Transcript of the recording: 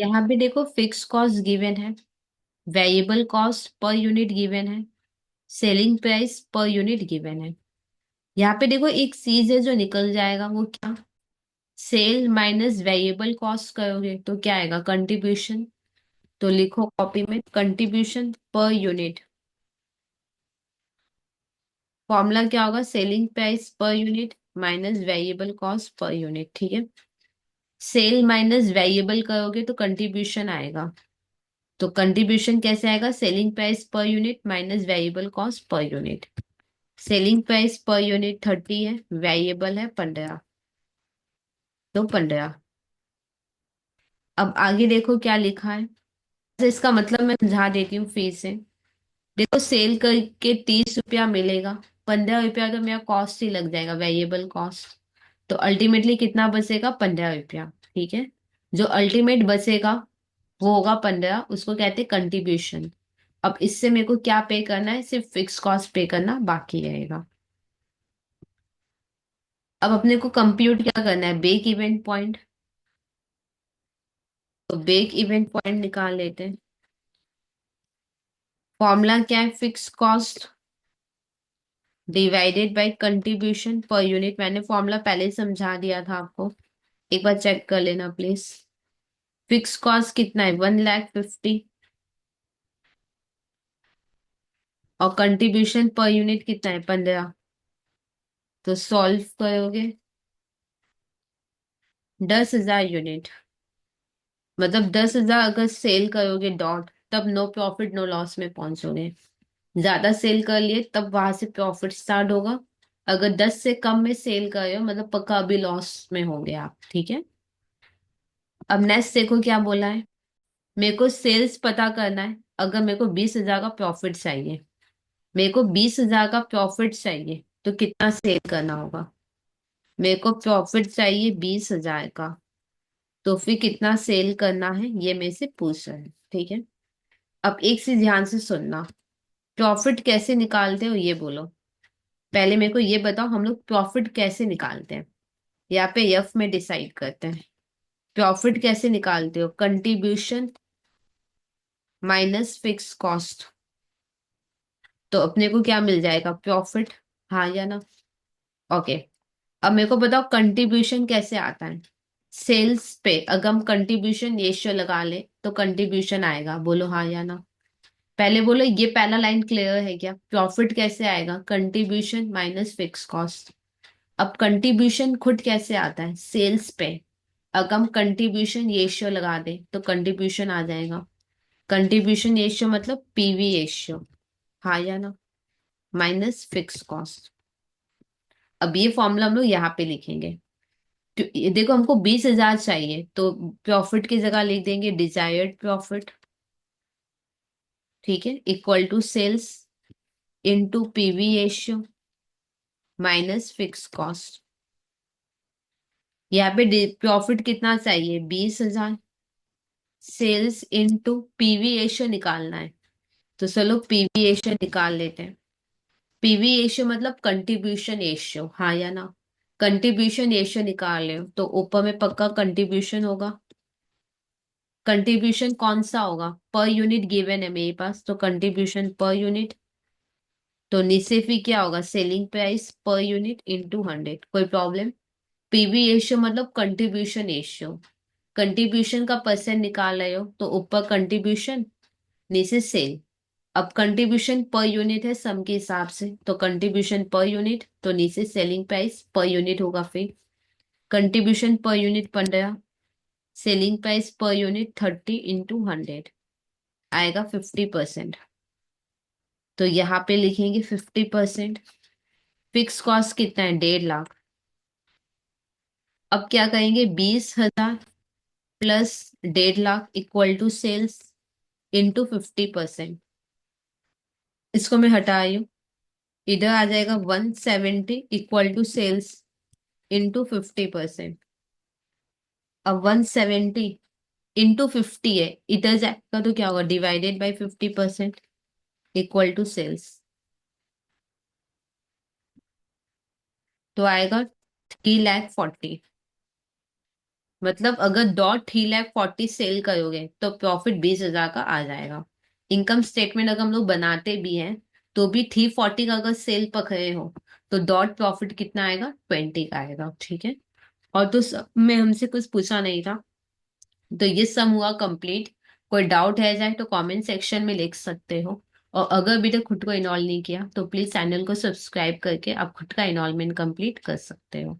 यहाँ पे देखो फिक्स कॉस्ट गिवन है, variable cost per unit given है, selling price per unit given है। यहाँ पे देखो एक चीज है जो निकल जाएगा, वो क्या? सेल माइनस वेरिएबल कॉस्ट करोगे तो क्या आएगा? कंट्रीब्यूशन। तो लिखो कॉपी में कंट्रीब्यूशन पर यूनिट। फॉर्मूला क्या होगा? Selling price per unit minus variable cost per unit. ठीक है, सेल माइनस वेरिएबल करोगे तो कंट्रीब्यूशन आएगा। तो कंट्रीब्यूशन कैसे आएगा? Selling price per unit minus variable cost per unit. Selling price per unit 30 है, वेरिएबल है 15, तो 15। अब आगे देखो क्या लिखा है, तो इसका मतलब मैं समझा देती हूँ फिर से। देखो सेल करके 30 रुपया मिलेगा, 15 रुपया तो मेरा कॉस्ट ही लग जाएगा, वेरिएबल कॉस्ट। तो अल्टीमेटली कितना बचेगा? 15 रुपया। ठीक है, जो अल्टीमेट बचेगा वो होगा 15, उसको कहते हैं कंट्रीब्यूशन। अब इससे मेरे को क्या पे करना है? सिर्फ फिक्स कॉस्ट पे करना बाकी रहेगा। अब अपने को कंप्यूट क्या करना है? Break even point. तो ब्रेक इवेंट पॉइंट निकाल लेते हैं। फॉर्मूला क्या है? Fix cost divided by contribution per unit. मैंने फॉर्मूला पहले ही समझा दिया था आपको, एक बार चेक कर लेना प्लीज। फिक्स कॉस्ट कितना है? 1,50,000, और कंट्रीब्यूशन पर यूनिट कितना है? 15। तो सॉल्व करोगे 10,000 यूनिट, मतलब 10,000 अगर सेल करोगे डॉट, तब नो प्रॉफिट नो लॉस में पहुंचोगे। ज्यादा सेल कर लिए तब वहां से प्रॉफिट स्टार्ट होगा। अगर 10 से कम में सेल कर रहे हो मतलब पक्का अभी लॉस में होंगे आप। ठीक है, अब नेक्स्ट देखो क्या बोला है। मेरे को सेल्स पता करना है, अगर मेरे को 20,000 का प्रॉफिट चाहिए, मेरे को 20,000 का प्रॉफिट चाहिए तो कितना सेल करना होगा? मेरे को प्रॉफिट चाहिए 20,000 का, तो फिर कितना सेल करना है ये मेरे से पूछ रहा है। ठीक है, अब एक से ध्यान से सुनना। प्रॉफिट कैसे निकालते हो ये बोलो। पहले मेरे को ये बताओ, हम लोग प्रॉफिट कैसे निकालते हैं? यहाँ पे यफ में डिसाइड करते हैं। प्रॉफिट कैसे निकालते हो? Contribution minus fix cost. तो अपने को क्या मिल जाएगा? प्रॉफिट। हाँ या ना? ओके, अब मेरे को बताओ कंट्रीब्यूशन कैसे आता है? सेल्स पे अगर हम कंट्रीब्यूशन रेशियो लगा ले तो कंट्रीब्यूशन आएगा। बोलो हाँ या ना? पहले बोलो, ये पहला लाइन क्लियर है क्या? प्रॉफिट कैसे आएगा? Contribution minus fix cost. अब कंट्रीब्यूशन खुद कैसे आता है? सेल्स पे अगर हम कंट्रीब्यूशन रेशियो लगा दे तो कंट्रीब्यूशन आ जाएगा। कंट्रीब्यूशन रेशियो मतलब पीवी रेशियो, हाँ या ना? Minus fix cost. अब ये फॉर्मूला हम लोग यहाँ पे लिखेंगे। तो ये देखो हमको 20,000 चाहिए, तो प्रॉफिट की जगह लिख देंगे डिजायर्ड प्रॉफिट। ठीक है, equal to sales into PV ratio minus fix cost. यहाँ पे प्रॉफिट कितना चाहिए? 20,000। सेल्स इनटू पीवी रेशियो निकालना है, तो चलो पीवी रेशियो निकाल लेते हैं। पीवी रेशियो मतलब कंट्रीब्यूशन रेशियो, हाँ या ना? कंट्रीब्यूशन रेशियो निकाल रहे हो तो ऊपर में पक्का कंट्रीब्यूशन होगा। कंट्रीब्यूशन कौन सा होगा? पर यूनिट गिवन है मेरे पास, तो कंट्रीब्यूशन पर यूनिट। तो नीचे फिर क्या होगा? Selling price per unit into 100। कोई प्रॉब्लम? पीवी रेशियो मतलब कंट्रीब्यूशन रेशियो, कंट्रीब्यूशन का परसेंट निकाल रहे हो तो ऊपर कंट्रीब्यूशन नीचे सेल। अब कंट्रीब्यूशन पर यूनिट है सम के हिसाब से, तो कंट्रीब्यूशन पर यूनिट तो नीचे सेलिंग प्राइस पर यूनिट होगा। फिर contribution per unit 15, selling price per unit 30 into 100 आएगा 50%। तो यहाँ पे लिखेंगे 50%। फिक्स कॉस्ट कितना है? 1.5 लाख। अब क्या कहेंगे? 20,000 plus 1.5 lakh equal to sales into 50%। इसको मैं हटा रही हूँ, इधर आ जाएगा 170 इक्वल टू सेल्स इंटू 50%। अब 170 इंटू 50 है, इधर जाएगा तो क्या होगा? Divided by 50% equal to sales. तो आएगा 3,40,000। मतलब अगर डॉट 3,40,000 सेल करोगे तो प्रॉफिट 20,000 का आ जाएगा। इनकम स्टेटमेंट अगर हम लोग बनाते भी हैं तो भी 340 का अगर सेल पकड़े हो तो डॉट प्रॉफिट कितना आएगा, 20 का आएगा। ठीक है। और तो सब में हमसे कुछ पूछा नहीं था, तो ये सम हुआ कंप्लीट। कोई डाउट है जाए तो कमेंट सेक्शन में लिख सकते हो। और अगर अभी तक खुद को इनरोल नहीं किया तो प्लीज चैनल को सब्सक्राइब करके आप खुद का इनरोलमेंट कंप्लीट कर सकते हो।